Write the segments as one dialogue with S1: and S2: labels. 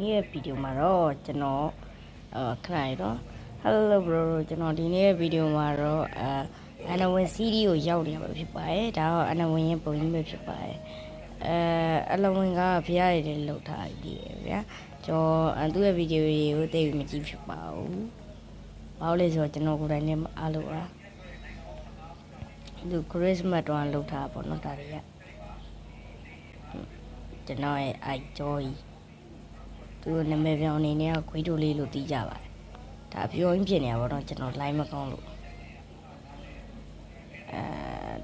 S1: နေ့ဗီဒီယိုမှာတော့ကျွန်တော်ခဏရတော့ Hello bro ကျွန်တော်ဒီနေ့ဗီဒီယိုမှာတော့အနဝင် CD ကိုရောက်နေရမှာဖြစ်ပါတယ်ဒါတော့အနဝင်ရဲ့ပုံကြီးပဲဖြစ်ပါတယ်အလဝင်ကဖျားရည်လောက်ထားပြီးဗျာကျွန်တော်သူ့ရဲ့ဗီဒီယိုတွေကိုသိပြီးမကြည့်ဖြစ်ပါဘူးဘာလို့လဲဆိုတော့ကျွန်တော်ကိုယ်တိုင်နဲ့အားလို့လားသူ Christmas တော့လောက်ထားပါတော့ဒါတွေကကျွန်တော်ရဲ့ iJoy သူနာမည်ပြောင်းအနေနဲ့ခွေးတိုလေးလို့သိကြပါတယ်ဒါပြောရင်းဖြစ်နေတာပေါ့နော်ကျွန်တော် line မကောင်းလို့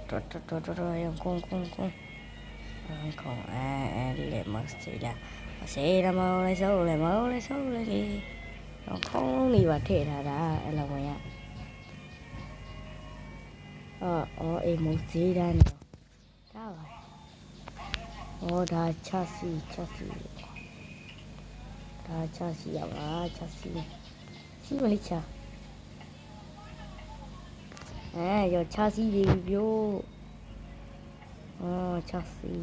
S1: တော်ရကုန်းလေမစတီလာဆေးရမောလေးဆိုလေမောလေးဆိုလေတော့ခေါင်းလေးပါထည့်ထားတာအဲ့လိုဝင်ရအေးမစတီလာနေဒါပါဒါချာစီဒါချာစီရပါချာစီစီမလေးချာရောချာစီလေးပြောချာစီ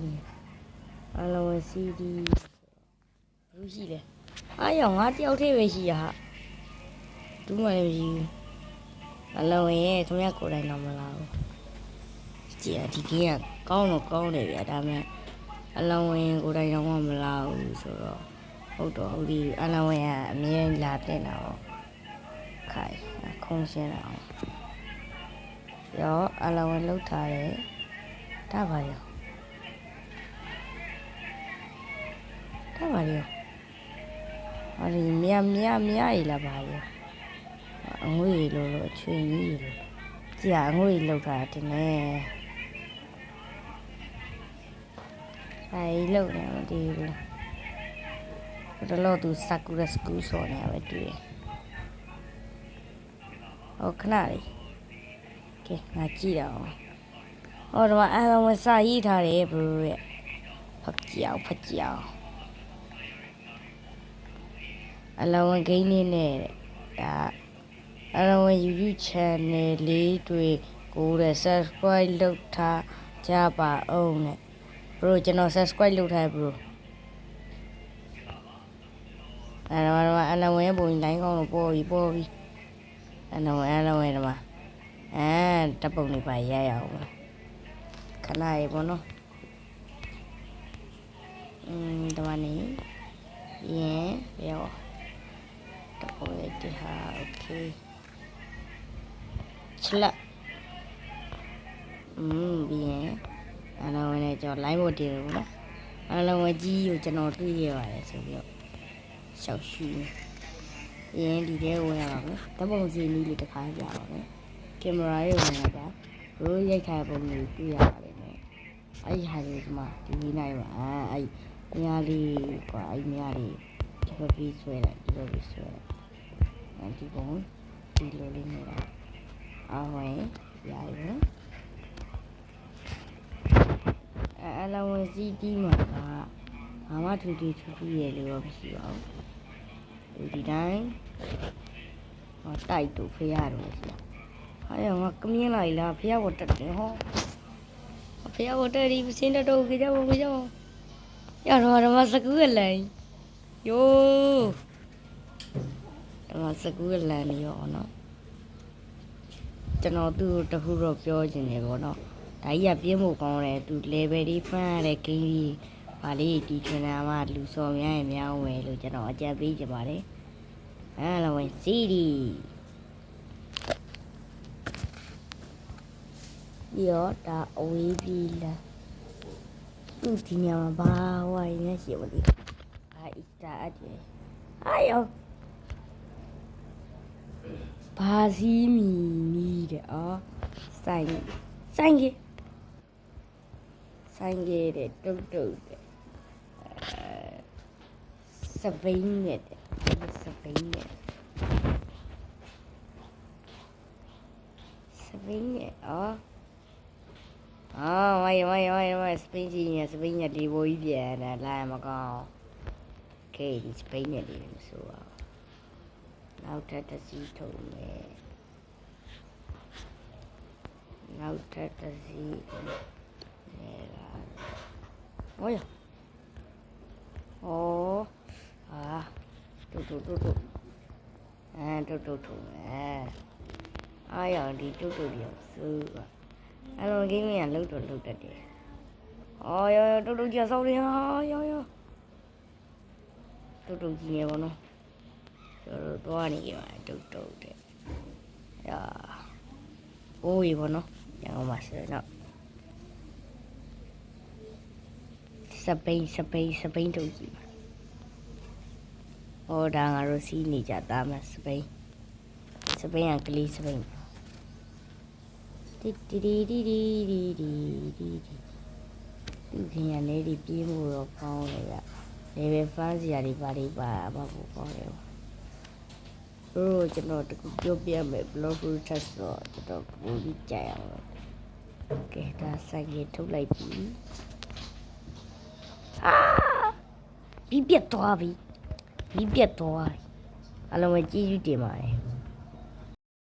S1: အလောစီဒီဘူးရှိလေရောငါတယောက်တည်းပဲရှိရဟာဒူးမှလည်းမရှိဘူးအလောရဲ့ခင်ဗျကိုယ်တိုင်တော့မလားဘူးကြည်ဒီကင်းကကောင်းတော့ကောင်းတယ်ဗျာဒါပေမဲ့အလောဝင်ကိုယ်တိုင်တော့မလားဘူးဆိုတော့ဟုတ်တော့ဟုတ်ဒီအလောဝင်ကအမြဲလာတင်တာပေါ့ခိုင်ခုံးရှင်းတာအောင်ရောအလောဝင်လှုပ်ထားတယ်ဒါပါရောအဲ့ဒီမြရည်လာပါရောအငွေ့လိုချွေကြီးလိုကြာအငွေ့လှုပ်ထားတယ်နဲ့အဲ့လှုပ်နေဒီလိုတော့သူစကူရစကူဆော်နေရပဲတွေ့ခဏလေးကဲငါကြည့်တော့တော့အဲ့လိုဝင်စာရေးထားတယ်ဘရိုရဲ့ဖတ်ကြောင်အလောင်းဂိမ်းနေနဲ့ဒါအလောင်း YouTube channel လေးတွေကိုတဲ့ subscribe လုပ်ထားကြပါအောင်နဲ့ bro ကျွန်တော် subscribe လုပ်ထား bro အလောင်းရဲ့ပုံလိုင်းကောင်းလို့ပေါ်ပြီအလောင်းဒီမှာတပ်ပုံလေးပါရအောင်ခဏရေပေါ့နော်ဒီမှာနေရင်ပြောတပ်ပုံလေးတဟာโอเคချက်လက်bien အလောင်းနဲ့ကျွန်တော် line ပေါ်တင်တယ်ပေါ့နော်အလောင်းကြီးကိုကျွန်တော်တွေ့ရပါတယ်ဆိုပြီးတော့ရှောက်ရှိရင်းဒီထဲဝင်ရပါမယ်တပ်ပုံစီနည်းလေးတစ်ခါပြပါမယ်ကင်မရာရဲ့ဝင်လာတာရိုးရိုက်ထားပုံလေးတွေ့ရပါတယ်နဲ့အဲ့ဒီဟာလေးဒီမှာဒီနိုင်ပါအဲ့မြားလေးကွာအဲ့မြားလေးဒီလိုပြီးဆွဲလိုက်ဒီပုံဒီလိုလေးနေတာဝင်ရရအလောင်းစီတီးမှာကဘာမှထူရဲ့လို့တော့မရှိပါဘူးဒီတိုင်းတိုက်တူဖရတော့ရှိဟာငါကမြင်လိုက်လားဖရဝတ်တက်တယ်ဟောဖရဝတ်တက်ဒီစင်းတော့ကြောက်ရတော့မစကူးလည်းယိုးတော့စကူးလည်းနေရောနော်ကျွန်တော်သူ့တခုတော့ပြောချင်တယ်ပေါ့နော်ဒါကြီးကပြင်းမှုကောင်းတယ်သူ level ဒီ fan ရတဲ့ game ကြီးပါလေးဒီ channel မှာလူစော်များရင်များဝယ်လို့ကျွန်တော်အကြံပေးချင်ပါတယ်အဲ့လိုဝင် CD ရောဒါအဝေးပြီးလားသူဒီညမှာဘာဝိုင်းနေရှိမလို့Easter egg ရောဘာစီမီနီးတဲ့ဆိုင်ကြီးတဲ့တုတ်တဲ့စပိန်နဲ့စပိန်နဲ့ဝိုင်းစပိန်ကြီးဒီဘိုးကြီးပြန်လာလာမကောင်းကဲဒီစပိန်နဲ့လေးမဆိုးအောင်နောက်ထပ်တစ်စီးထုံမယ်နောက်ထပ်တစ်စီးဟော တို့ထုတ်အားရဒီတို့ရောစိုးပါအဲ့လိုဂိမ်းကလှုပ်တော့လှုပ်တတ်တယ်အော်ရောတို့ကြဆောက်တယ်ဟာရောတို့ကြီးနေပါတော့တို့သွားနေကြပါတို့တဲ့ရာအိုးရေပါနော်ရအောင်ပါဆိုတော့စပိန်တို့ကြီးပါဟောဒါငါတို့စီးနေကြသားမစပိန်ကကလေးစပိန်တီသူခင်ရလေးဒီပြေးမှုတော့ကောင်းလေဗျလေပဲဖန်းစီရာတွေပါဖို့ကောင်းတယ်ကျွန်တော်တကူပြောပြမယ် blog test တော့ကျွန်တော်ပို့ပြီးကြရအောင်ကဲဒါဆိုင်ရထုတ်လိုက်ပြီပြီးပြတ်သွားပြီအလုံးမကြည့်ယူတင်ပါတယ်